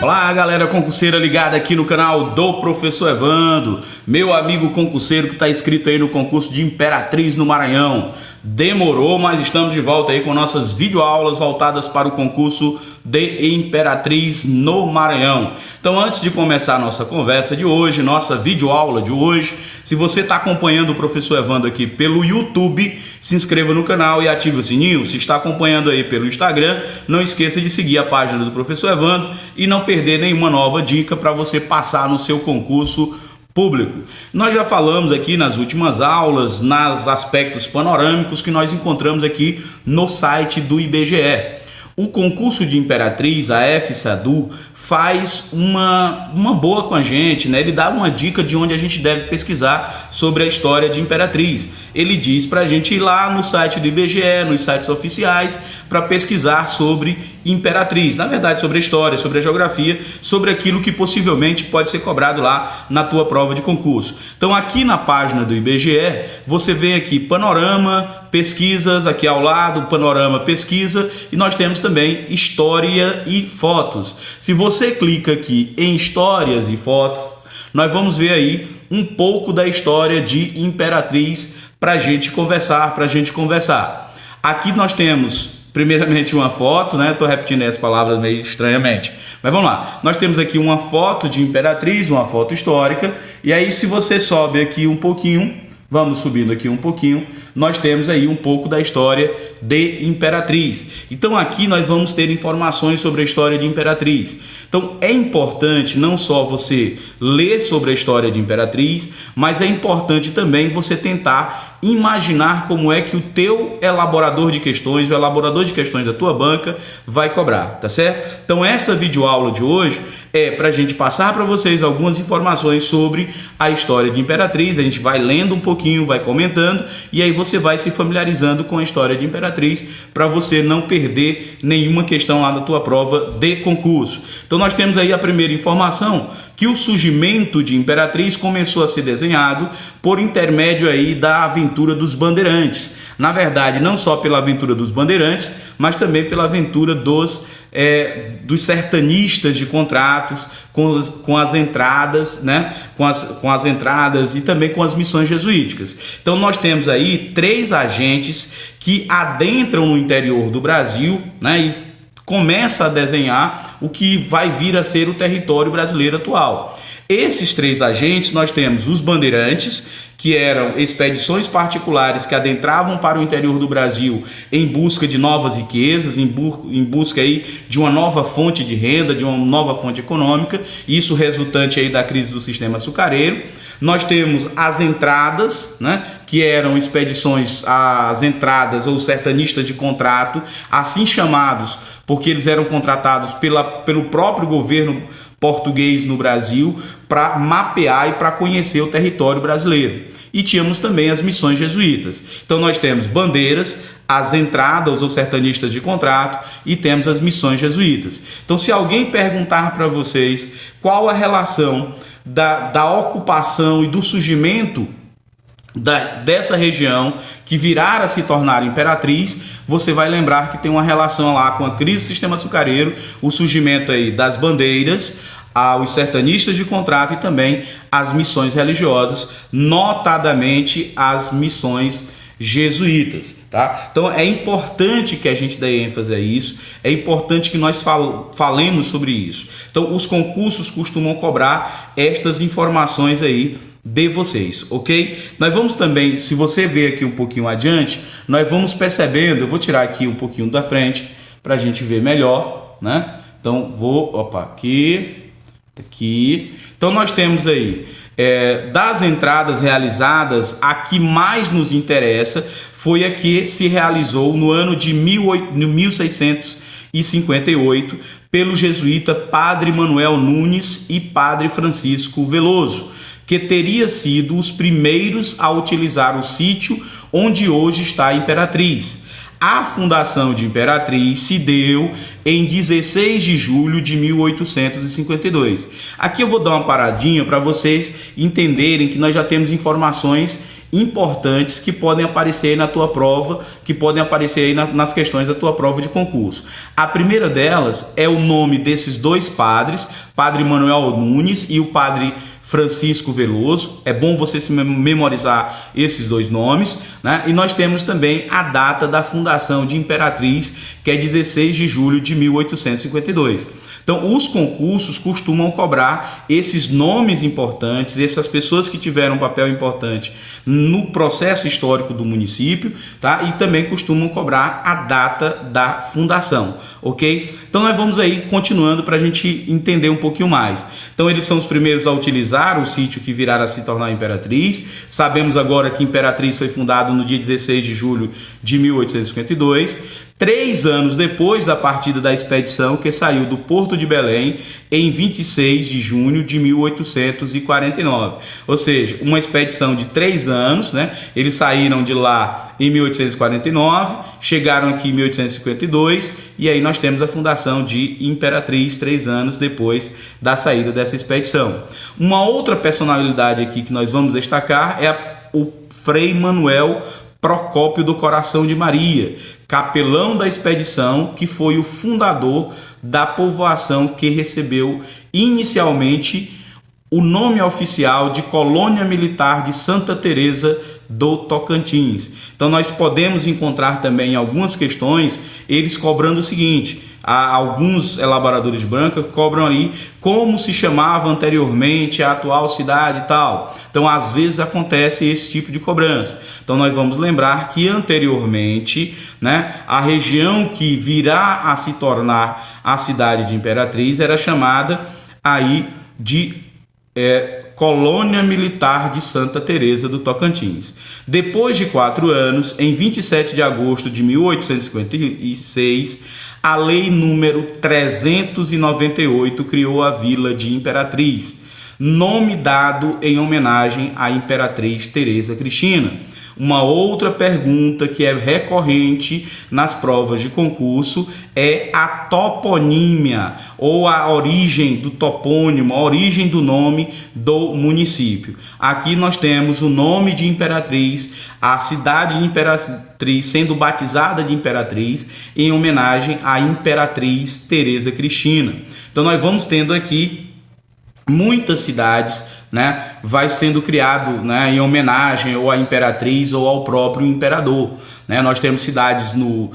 Olá, galera concurseira ligada aqui no canal do Professor Evandro, meu amigo concurseiro que está inscrito aí no concurso de Imperatriz no Maranhão. Demorou, mas estamos de volta aí com nossas videoaulas voltadas para o concurso de Imperatriz no Maranhão. Então, antes de começar a nossa conversa de hoje, nossa videoaula de hoje, se você está acompanhando o Professor Evandro aqui pelo YouTube, se inscreva no canal e ative o sininho. Se está acompanhando aí pelo Instagram, não esqueça de seguir a página do Professor Evandro e não perder nenhuma nova dica para você passar no seu concurso público. Nós já falamos aqui nas últimas aulas, nos aspectos panorâmicos que nós encontramos aqui no site do IBGE. O concurso de Imperatriz, a FSADU, faz uma boa com a gente, né? Ele dá uma dica de onde a gente deve pesquisar sobre a história de Imperatriz. Ele diz para a gente ir lá no site do IBGE, nos sites oficiais, para pesquisar sobre Imperatriz. Na verdade, sobre a história, sobre a geografia, sobre aquilo que possivelmente pode ser cobrado lá na tua prova de concurso. Então, aqui na página do IBGE, você vem aqui panorama, pesquisas, aqui ao lado, panorama, pesquisa, e nós temos também história e fotos. Se você clica aqui em histórias e fotos, nós vamos ver aí um pouco da história de Imperatriz para a gente conversar, Aqui nós temos primeiramente uma foto, né? Estou repetindo essa palavra meio estranhamente, mas vamos lá. Nós temos aqui uma foto de Imperatriz, uma foto histórica, e aí se você sobe aqui um pouquinho, vamos subindo aqui um pouquinho, nós temos aí um pouco da história de Imperatriz. Então aqui nós vamos ter informações sobre a história de Imperatriz. Então é importante não só você ler sobre a história de Imperatriz, mas é importante também você tentar imaginar como é que o teu elaborador de questões, o elaborador de questões da tua banca vai cobrar, tá certo? Então essa videoaula de hoje é para a gente passar para vocês algumas informações sobre a história de Imperatriz. A gente vai lendo um pouquinho, vai comentando, e aí você vai se familiarizando com a história de Imperatriz para você não perder nenhuma questão lá da tua prova de concurso. Então nós temos aí a primeira informação, que o surgimento de Imperatriz começou a ser desenhado por intermédio aí da aventura dos bandeirantes. Na verdade, não só pela aventura dos bandeirantes, mas também pela aventura dos sertanistas de contratos, com as entradas, né? com as entradas e também com as missões jesuíticas. Então nós temos aí 3 agentes que adentram no interior do Brasil, né? E começa a desenhar o que vai vir a ser o território brasileiro atual. Esses 3 agentes, nós temos os bandeirantes, que eram expedições particulares que adentravam para o interior do Brasil em busca de novas riquezas, em busca aí de uma nova fonte de renda, de uma nova fonte econômica, isso resultante aí da crise do sistema açucareiro. Nós temos as entradas, né, que eram expedições, as entradas ou sertanistas de contrato, assim chamados, porque eles eram contratados pelo próprio governo português no Brasil para mapear e para conhecer o território brasileiro. E tínhamos também as missões jesuítas. Então nós temos bandeiras, as entradas ou sertanistas de contrato e temos as missões jesuítas. Então se alguém perguntar para vocês qual a relação da ocupação e do surgimento dessa região que virara a se tornar Imperatriz, você vai lembrar que tem uma relação lá com a crise do sistema açucareiro, o surgimento aí das bandeiras, os sertanistas de contrato e também as missões religiosas, notadamente as missões jesuítas, tá? Então é importante que a gente dê ênfase a isso, é importante que nós falemos sobre isso. Então os concursos costumam cobrar estas informações aí de vocês, ok? Nós vamos também, se você ver aqui um pouquinho adiante, nós vamos percebendo, eu vou tirar aqui um pouquinho da frente para a gente ver melhor, né? Então aqui. Então nós temos aí das entradas realizadas, a que mais nos interessa foi a que se realizou no ano de 1658 pelo jesuíta Padre Manuel Nunes e Padre Francisco Veloso, que teria sido os primeiros a utilizar o sítio onde hoje está a Imperatriz. A fundação de Imperatriz se deu em 16 de julho de 1852. Aqui eu vou dar uma paradinha para vocês entenderem que nós já temos informações importantes que podem aparecer aí na tua prova, que podem aparecer aí nas questões da tua prova de concurso. A primeira delas é o nome desses dois padres, Padre Manuel Nunes e o Padre Francisco Veloso. É bom você se memorizar esses dois nomes, né? E nós temos também a data da fundação de Imperatriz, que é 16 de julho de 1852. Então, os concursos costumam cobrar esses nomes importantes, essas pessoas que tiveram um papel importante no processo histórico do município, tá? E também costumam cobrar a data da fundação, ok? Então, nós vamos aí continuando para a gente entender um pouquinho mais. Então, eles são os primeiros a utilizar o sítio que virá a se tornar Imperatriz. Sabemos agora que Imperatriz foi fundado no dia 16 de julho de 1852. 3 anos depois da partida da expedição, que saiu do Porto de Belém em 26 de junho de 1849. Ou seja, uma expedição de 3 anos, né? Eles saíram de lá em 1849, chegaram aqui em 1852 e aí nós temos a fundação de Imperatriz 3 anos depois da saída dessa expedição. Uma outra personalidade aqui que nós vamos destacar é o Frei Manuel Procópio do Coração de Maria, capelão da expedição, que foi o fundador da povoação que recebeu inicialmente o nome oficial de Colônia Militar de Santa Teresa do Tocantins. Então nós podemos encontrar também algumas questões, eles cobrando o seguinte: alguns elaboradores de banca cobram ali como se chamava anteriormente a atual cidade e tal. Então, às vezes acontece esse tipo de cobrança. Então, nós vamos lembrar que anteriormente, né, a região que virá a se tornar a cidade de Imperatriz era chamada aí de Colônia Militar de Santa Teresa do Tocantins. Depois de 4 anos, em 27 de agosto de 1856, a Lei número 398 criou a Vila de Imperatriz, nome dado em homenagem à Imperatriz Teresa Cristina. Uma outra pergunta que é recorrente nas provas de concurso é a toponímia, ou a origem do topônimo, a origem do nome do município. Aqui nós temos o nome de Imperatriz, a cidade de Imperatriz sendo batizada de Imperatriz em homenagem à Imperatriz Teresa Cristina. Então nós vamos tendo aqui muitas cidades, né, vai sendo criado, né, em homenagem ou à imperatriz ou ao próprio imperador, né? Nós temos cidades em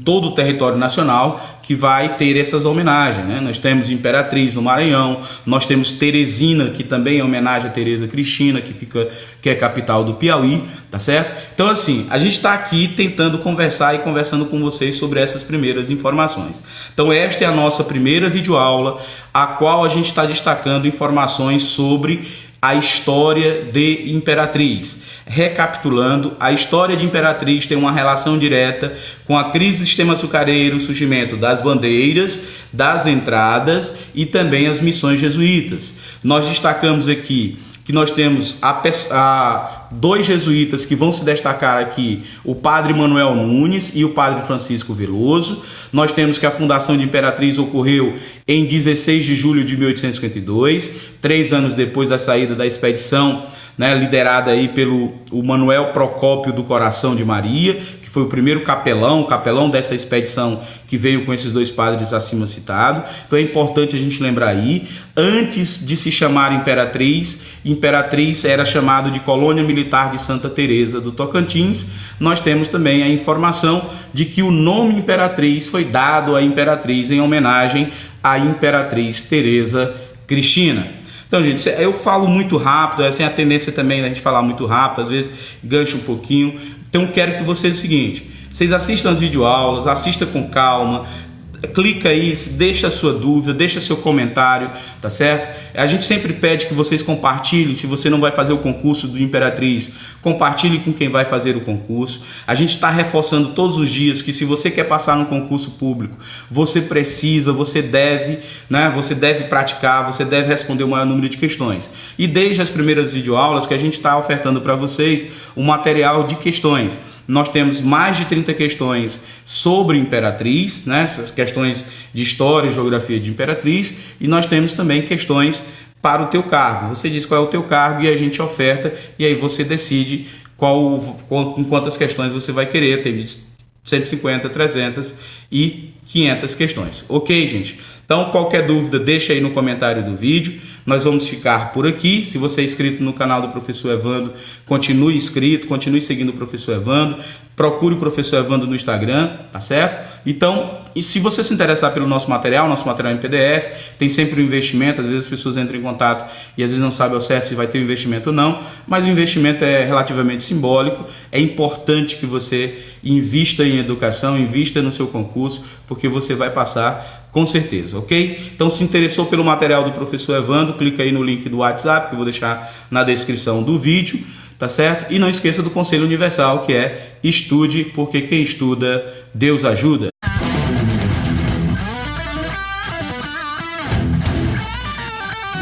todo o território nacional que vai ter essas homenagens, né? Nós temos Imperatriz no Maranhão, nós temos Teresina, que também é homenagem a Teresa Cristina, que é capital do Piauí, tá certo? Então, assim, a gente está aqui tentando conversar e conversando com vocês sobre essas primeiras informações. Então, esta é a nossa primeira videoaula, a qual a gente está destacando informações sobre a história de Imperatriz. Recapitulando, a história de Imperatriz tem uma relação direta com a crise do sistema açucareiro, o surgimento das bandeiras, das entradas e também as missões jesuítas. Nós destacamos aqui que nós temos dois jesuítas que vão se destacar aqui, o Padre Manuel Nunes e o Padre Francisco Veloso. Nós temos que a fundação de Imperatriz ocorreu em 16 de julho de 1852, 3 anos depois da saída da expedição, né, liderada aí pelo Manuel Procópio do Coração de Maria, que foi o primeiro capelão dessa expedição que veio com esses dois padres acima citados. Então é importante a gente lembrar aí, antes de se chamar Imperatriz era chamado de Colônia Militar de Santa Teresa do Tocantins. Nós temos também a informação de que o nome Imperatriz foi dado à Imperatriz em homenagem à Imperatriz Teresa Cristina. Então, gente, eu falo muito rápido, assim, a tendência também da gente falar muito rápido, às vezes gancha um pouquinho. Então, quero que vocês o seguinte: vocês assistam as videoaulas, assistam com calma, clica aí, deixa a sua dúvida, deixa seu comentário, tá certo? A gente sempre pede que vocês compartilhem. Se você não vai fazer o concurso do Imperatriz, compartilhe com quem vai fazer o concurso. A gente está reforçando todos os dias que se você quer passar no concurso público, você precisa, você deve, né? Você deve praticar, você deve responder o maior número de questões. E desde as primeiras videoaulas que a gente está ofertando para vocês um material de questões. Nós temos mais de 30 questões sobre Imperatriz, né? Essas questões de história e geografia de Imperatriz, e nós temos também questões para o teu cargo. Você diz qual é o teu cargo e a gente oferta, e aí você decide em quantas questões você vai querer. Tem 150, 300 e 500 questões. Ok, gente? Então, qualquer dúvida, deixa aí no comentário do vídeo. Nós vamos ficar por aqui. Se você é inscrito no canal do Professor Evandro, continue inscrito, continue seguindo o Professor Evandro. Procure o Professor Evandro no Instagram, tá certo? Então, e se você se interessar pelo nosso material em PDF, tem sempre um investimento. Às vezes as pessoas entram em contato e às vezes não sabem ao certo se vai ter um investimento ou não, mas o investimento é relativamente simbólico. É importante que você invista em educação, invista no seu concurso, porque você vai passar com certeza, ok? Então, se interessou pelo material do Professor Evandro, clica aí no link do WhatsApp, que eu vou deixar na descrição do vídeo, tá certo? E não esqueça do Conselho Universal, que é estude, porque quem estuda, Deus ajuda.